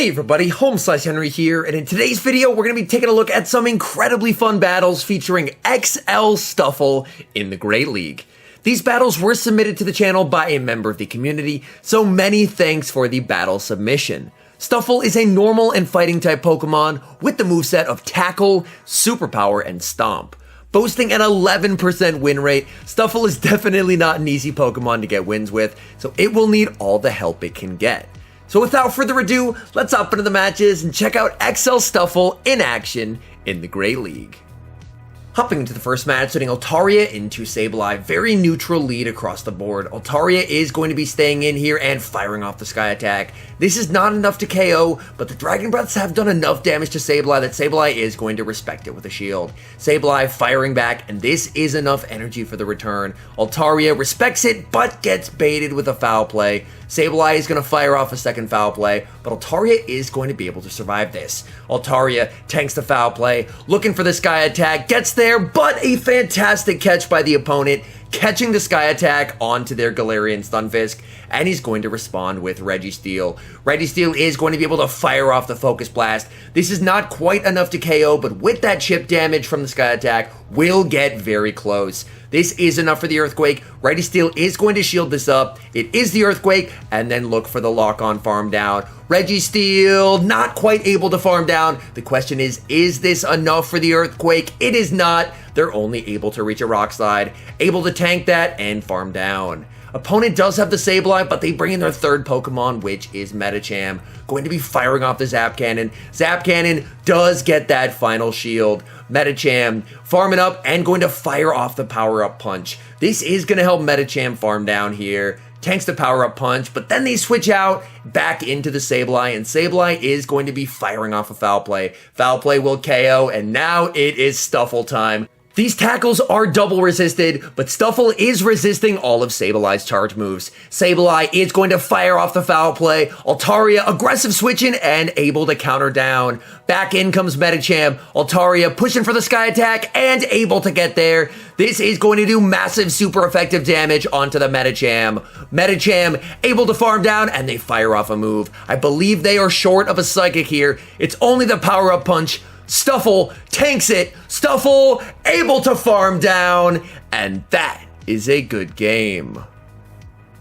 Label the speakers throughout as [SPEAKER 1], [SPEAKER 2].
[SPEAKER 1] Hey everybody, HomeSliceHenry here, and in today's video we're going to be taking a look at some incredibly fun battles featuring XL Stufful in the Great League. These battles were submitted to the channel by a member of the community, so many thanks for the battle submission. Stufful is a normal and fighting type Pokemon with the moveset of Tackle, Superpower, and Stomp. Boasting an 11% win rate, Stufful is definitely not an easy Pokemon to get wins with, so it will need all the help it can get. So without further ado, let's hop into the matches and check out XL Stufful in action in the Great League. Hopping into the first match, setting Altaria into Sableye. Very neutral lead across the board. Altaria is going to be staying in here and firing off the Sky Attack. This is not enough to KO, but the Dragon Breaths have done enough damage to Sableye that Sableye is going to respect it with a shield. Sableye firing back, and this is enough energy for the return. Altaria respects it, but gets baited with a foul play. Sableye is going to fire off a second foul play, but Altaria is going to be able to survive this. Altaria tanks the foul play, looking for the Sky Attack, gets there, but a fantastic catch by the opponent, catching the Sky Attack onto their Galarian Stunfisk, and he's going to respond with Registeel. Registeel is going to be able to fire off the Focus Blast. This is not quite enough to KO, but with that chip damage from the Sky Attack, will get very close. This is enough for the Earthquake. Registeel is going to shield this up. It is the Earthquake, and then look for the lock-on farm down. Registeel not quite able to farm down. The question is this enough for the Earthquake? It is not. They're only able to reach a Rock Slide, able to tank that and farm down. Opponent does have the Sableye, but they bring in their third Pokemon, which is Medicham. Going to be firing off the Zap Cannon. Zap Cannon does get that final shield. Medicham farming up and going to fire off the Power-Up Punch. This is going to help Medicham farm down here. Tanks the Power-Up Punch, but then they switch out back into the Sableye, and Sableye is going to be firing off a Foul Play. Foul Play will KO, and now it is Stufful time. These tackles are double resisted, but Stufful is resisting all of Sableye's charge moves. Sableye is going to fire off the foul play. Altaria aggressive switching and able to counter down. Back in comes Medicham. Altaria pushing for the Sky Attack and able to get there. This is going to do massive super effective damage onto the Medicham. Medicham able to farm down and they fire off a move. I believe they are short of a Psychic here. It's only the Power-Up Punch. Stufful tanks it. Stufful able to farm down, and that is a good game.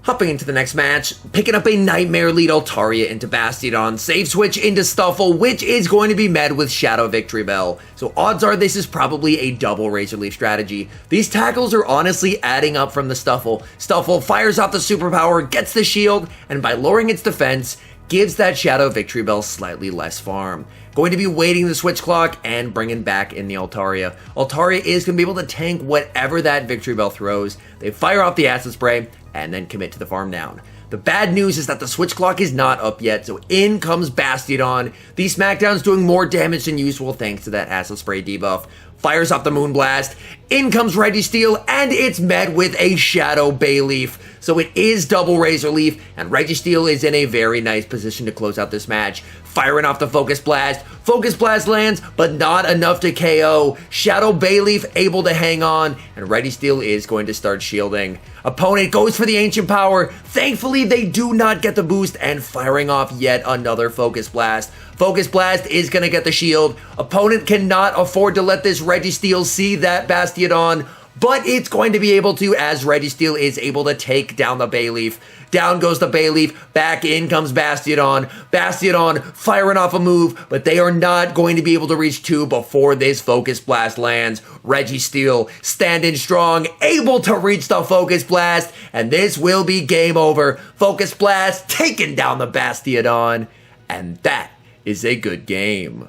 [SPEAKER 1] Hopping into the next match, picking up a Nightmare lead Altaria into Bastiodon, save switch into Stufful, which is going to be met with Shadow Victory Bell. So odds are this is probably a double Razor Leaf strategy. These tackles are honestly adding up from the Stufful. Stufful fires off the superpower, gets the shield, and by lowering its defense, gives that Shadow Victory Bell slightly less farm. Going to be waiting the switch clock and bringing back in the Altaria. Altaria is going to be able to tank whatever that Victory Bell throws. They fire off the Acid Spray and then commit to the farm down. The bad news is that the switch clock is not up yet, so in comes Bastiodon. The Smackdown's doing more damage than usual thanks to that Acid Spray debuff. Fires off the Moonblast, in comes Registeel, and it's met with a Shadow Bayleaf. So it is double Razor Leaf, and Registeel is in a very nice position to close out this match. Firing off the Focus Blast. Focus Blast lands, but not enough to KO. Shadow Bayleaf able to hang on, and Registeel is going to start shielding. Opponent goes for the Ancient Power. Thankfully, they do not get the boost, and firing off yet another Focus Blast. Focus Blast is going to get the shield. Opponent cannot afford to let this Registeel see that Bastiodon, but it's going to be able to as Registeel is able to take down the Bayleaf. Down goes the Bayleaf, back in comes Bastiodon. Bastiodon firing off a move, but they are not going to be able to reach 2 before this Focus Blast lands. Registeel standing strong, able to reach the Focus Blast, and this will be game over. Focus Blast taking down the Bastiodon, and that is a good game.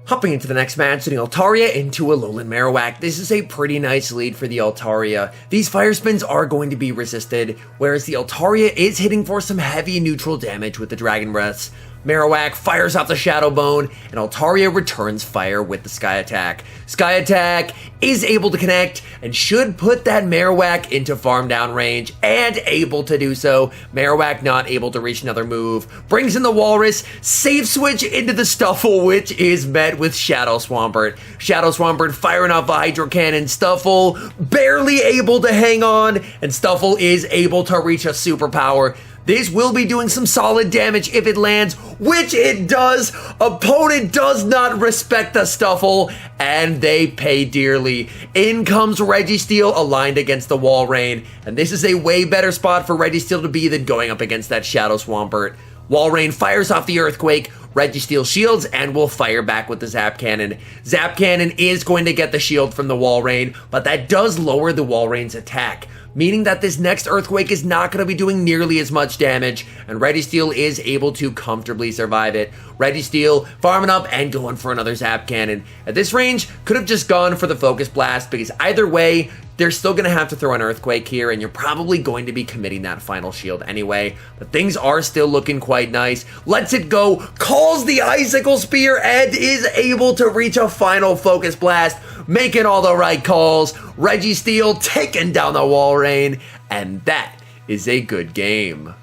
[SPEAKER 1] Hopping into the next match, setting Altaria into Alolan Marowak. This is a pretty nice lead for the Altaria. These Fire Spins are going to be resisted, whereas the Altaria is hitting for some heavy neutral damage with the Dragon Breaths. Marowak fires off the Shadow Bone, and Altaria returns fire with the Sky Attack. Sky Attack is able to connect and should put that Marowak into farm down range, and able to do so. Marowak not able to reach another move. Brings in the Walrus, save switch into the Stufful, which is met with Shadow Swampert. Shadow Swampert firing off a Hydro Cannon. Stufful barely able to hang on, and Stufful is able to reach a superpower. This will be doing some solid damage if it lands, which it does. Opponent does not respect the Stufful, and they pay dearly. In comes Registeel aligned against the Walrein, and this is a way better spot for Registeel to be than going up against that Shadow Swampert. Walrein fires off the Earthquake, Registeel shields, and will fire back with the Zap Cannon. Zap Cannon is going to get the shield from the Walrein, but that does lower the Walrein's attack, meaning that this next Earthquake is not going to be doing nearly as much damage, and Registeel is able to comfortably survive it. Registeel farming up and going for another Zap Cannon. At this range, could have just gone for the Focus Blast, because either way, they're still going to have to throw an Earthquake here, and you're probably going to be committing that final shield anyway. But things are still looking quite nice. Lets it go, calls the Icicle Spear, and is able to reach a final Focus Blast, making all the right calls. Registeel taking down the Walrein, and that is a good game.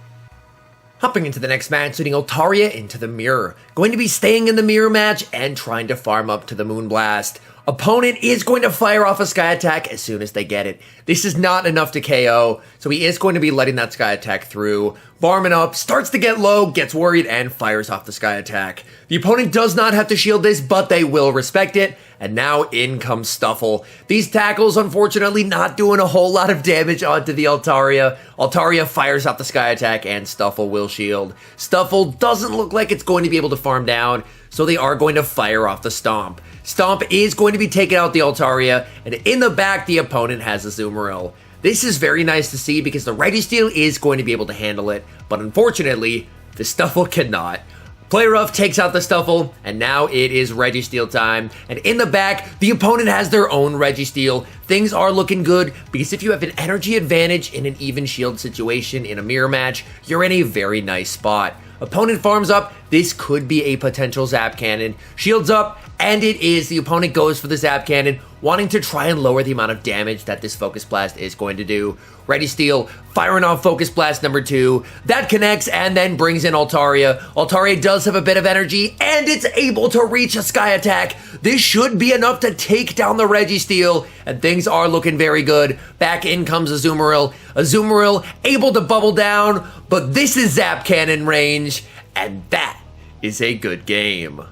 [SPEAKER 1] Hopping into the next match, sending Altaria into the mirror. Going to be staying in the mirror match and trying to farm up to the Moonblast. Opponent is going to fire off a Sky Attack as soon as they get it. This is not enough to KO, so he is going to be letting that Sky Attack through. Farming up, starts to get low, gets worried, and fires off the Sky Attack. The opponent does not have to shield this, but they will respect it. And now in comes Stufful. These tackles, unfortunately, not doing a whole lot of damage onto the Altaria. Altaria fires off the Sky Attack, and Stufful will shield. Stufful doesn't look like it's going to be able to farm down, so they are going to fire off the Stomp. Stomp is going to be taking out the Altaria, and in the back, the opponent has a Azumarill. This is very nice to see because the Registeel is going to be able to handle it, but unfortunately, the Stufful cannot. Play Rough takes out the Stufful, and now it is Registeel time. And in the back, the opponent has their own Registeel. Things are looking good, because if you have an energy advantage in an even shield situation in a mirror match, you're in a very nice spot. Opponent farms up, this could be a potential Zap Cannon. Shields up, and it is. The opponent goes for the Zap Cannon, wanting to try and lower the amount of damage that this Focus Blast is going to do. Registeel firing off Focus Blast number 2. That connects and then brings in Altaria. Altaria does have a bit of energy, and it's able to reach a Sky Attack. This should be enough to take down the Registeel, and things are looking very good. Back in comes Azumarill. Azumarill able to bubble down, but this is Zap Cannon range, and that is a good game.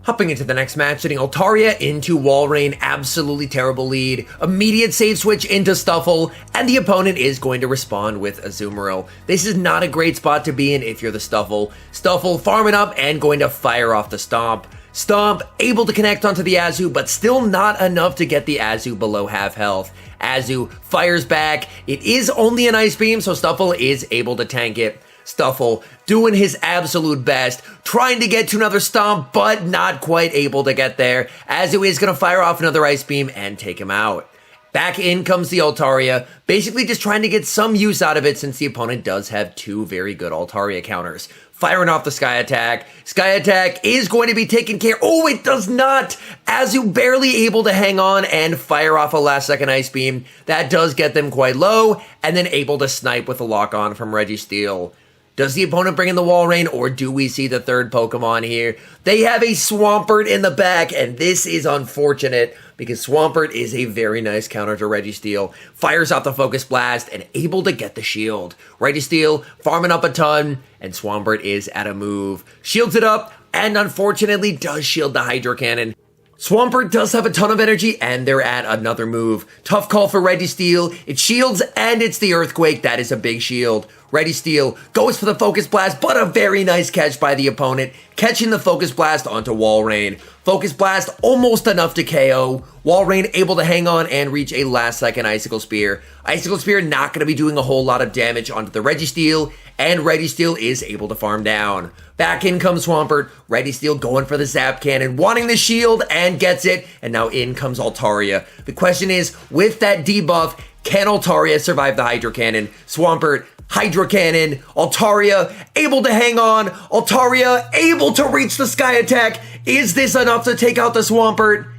[SPEAKER 1] Hopping into the next match, sending Altaria into Walrein, absolutely terrible lead. Immediate save switch into Stufful, and the opponent is going to respond with Azumarill. This is not a great spot to be in if you're the Stufful. Stufful farming up and going to fire off the Stomp. Stomp able to connect onto the Azu, but still not enough to get the Azu below half health. Azu fires back. It is only an Ice Beam, so Stufful is able to tank it. Stufful doing his absolute best, trying to get to another Stomp, but not quite able to get there. Azu is going to fire off another Ice Beam and take him out. Back in comes the Altaria, basically just trying to get some use out of it since the opponent does have 2 very good Altaria counters. Firing off the Sky Attack. Sky Attack is going to be taken care. Oh, it does not! Azu barely able to hang on and fire off a last second Ice Beam. That does get them quite low, and then able to snipe with a lock on from Registeel. Does the opponent bring in the Walrein, or do we see the third Pokemon here? They have a Swampert in the back, and this is unfortunate because Swampert is a very nice counter to Registeel. Fires out the Focus Blast and able to get the shield. Registeel farming up a ton, and Swampert is at a move. Shields it up, and unfortunately does shield the Hydro Cannon. Swampert does have a ton of energy, and they're at another move. Tough call for Registeel. It shields, and it's the Earthquake. That is a big shield. Registeel goes for the Focus Blast, but a very nice catch by the opponent, catching the Focus Blast onto Walrein. Focus Blast almost enough to KO. Walrein able to hang on and reach a last second Icicle Spear. Icicle Spear not going to be doing a whole lot of damage onto the Registeel, and Registeel is able to farm down. Back in comes Swampert. Registeel going for the Zap Cannon, wanting the shield, and gets it, and now in comes Altaria. The question is, with that debuff, can Altaria survive the Hydro Cannon? Swampert, Hydro Cannon, Altaria able to hang on, Altaria able to reach the Sky Attack. Is this enough to take out the Swampert?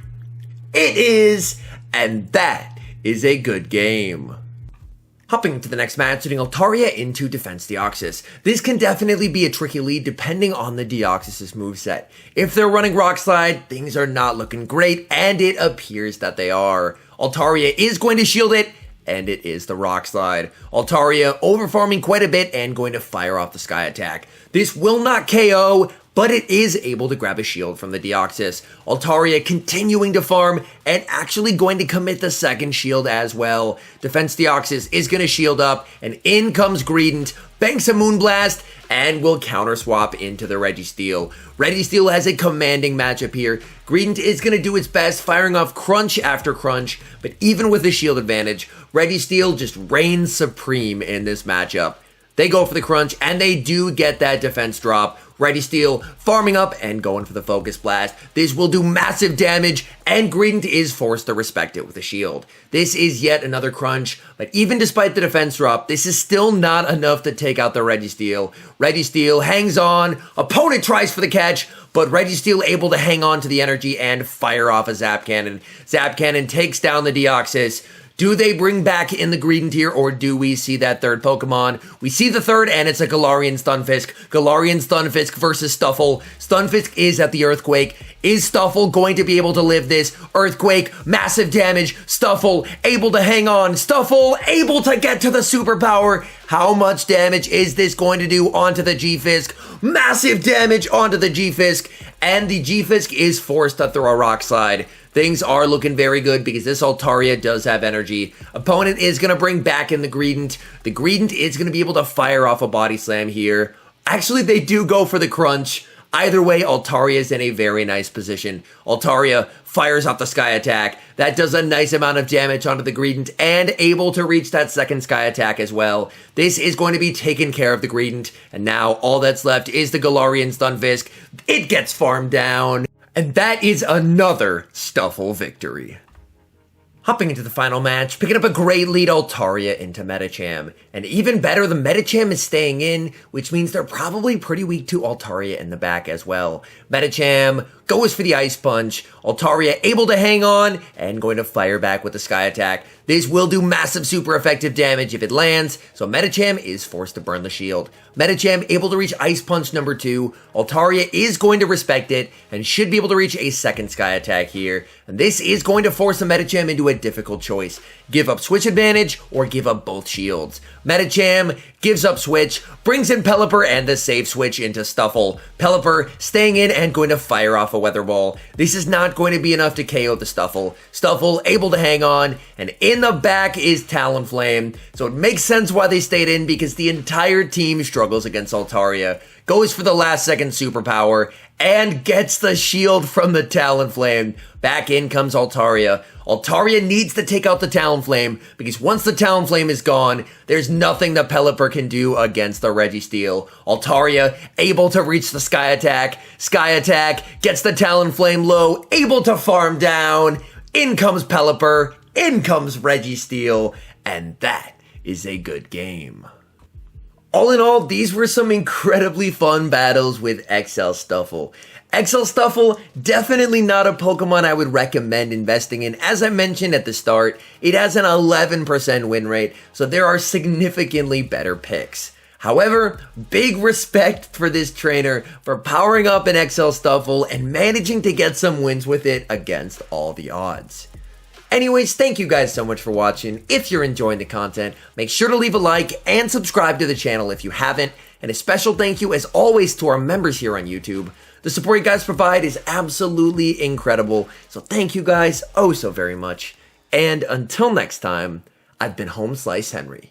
[SPEAKER 1] It is, and that is a good game. Hopping into the next match, putting Altaria into Defense Deoxys. This can definitely be a tricky lead depending on the Deoxys' moveset. If they're running Rock Slide, things are not looking great, and it appears that they are. Altaria is going to shield it, and it is the Rock Slide. Altaria overfarming quite a bit and going to fire off the Sky Attack. This will not KO, but it is able to grab a shield from the Deoxys. Altaria continuing to farm and actually going to commit the second shield as well. Defense Deoxys is going to shield up, and in comes Greedent, banks a Moonblast, and will counter swap into the Registeel. Registeel has a commanding matchup here. Greedent is going to do its best, firing off crunch after crunch, but even with the shield advantage, Registeel just reigns supreme in this matchup. They go for the crunch, and they do get that defense drop. Registeel farming up and going for the Focus Blast. This will do massive damage, and Greedent is forced to respect it with a shield. This is yet another crunch, but even despite the defense drop, this is still not enough to take out the Registeel. Registeel hangs on, opponent tries for the catch, but Registeel able to hang on to the energy and fire off a Zap Cannon. Zap Cannon takes down the Deoxys. Do they bring back in the Greedent here, or do we see that third Pokemon? We see the third, and it's a Galarian Stunfisk. Galarian Stunfisk versus Stufful. Stunfisk is at the Earthquake. Is Stufful going to be able to live this? Earthquake, massive damage. Stufful able to hang on. Stufful able to get to the superpower. How much damage is this going to do onto the G-Fisk? Massive damage onto the G-Fisk, and the G-Fisk is forced to throw a Rock Slide. Things are looking very good because this Altaria does have energy. Opponent is going to bring back in the Greedent. The Greedent is going to be able to fire off a Body Slam here. Actually, they do go for the crunch. Either way, Altaria is in a very nice position. Altaria fires off the Sky Attack. That does a nice amount of damage onto the Greedent and able to reach that second Sky Attack as well. This is going to be taking care of the Greedent, and now all that's left is the Galarian Stunfisk. It gets farmed down. And that is another Stufful victory. Hopping into the final match, picking up a great lead Altaria into Medicham. And even better, the Medicham is staying in, which means they're probably pretty weak to Altaria in the back as well. Medicham goes for the Ice Punch. Altaria able to hang on and going to fire back with the Sky Attack. This will do massive super effective damage if it lands, so Medicham is forced to burn the shield. Medicham able to reach Ice Punch number 2. Altaria is going to respect it and should be able to reach a second Sky Attack here. And this is going to force the Medicham into a difficult choice. Give up Switch advantage or give up both shields. Medicham gives up Switch, brings in Pelipper and the safe switch into Stufful. Pelipper staying in and going to fire off a Weather Ball. This is not going to be enough to KO the Stufful. Stufful able to hang on, and in the back is Talonflame. So it makes sense why they stayed in, because the entire team struggles against Altaria. Goes for the last second superpower and gets the shield from the Talonflame. Back in comes Altaria. Altaria needs to take out the Talonflame, because once the Talonflame is gone, there's nothing that Pelipper can do against the Registeel. Altaria able to reach the Sky Attack. Sky Attack gets the Talonflame low, able to farm down. In comes Pelipper, in comes Registeel, and that is a good game. All in all, these were some incredibly fun battles with XL Stufful. XL Stufful, definitely not a Pokemon I would recommend investing in. As I mentioned at the start, it has an 11% win rate, so there are significantly better picks. However, big respect for this trainer for powering up an XL Stufful and managing to get some wins with it against all the odds. Anyways, thank you guys so much for watching. If you're enjoying the content, make sure to leave a like and subscribe to the channel if you haven't. And a special thank you, as always, to our members here on YouTube. The support you guys provide is absolutely incredible. So thank you guys oh so very much. And until next time, I've been HomeSliceHenry.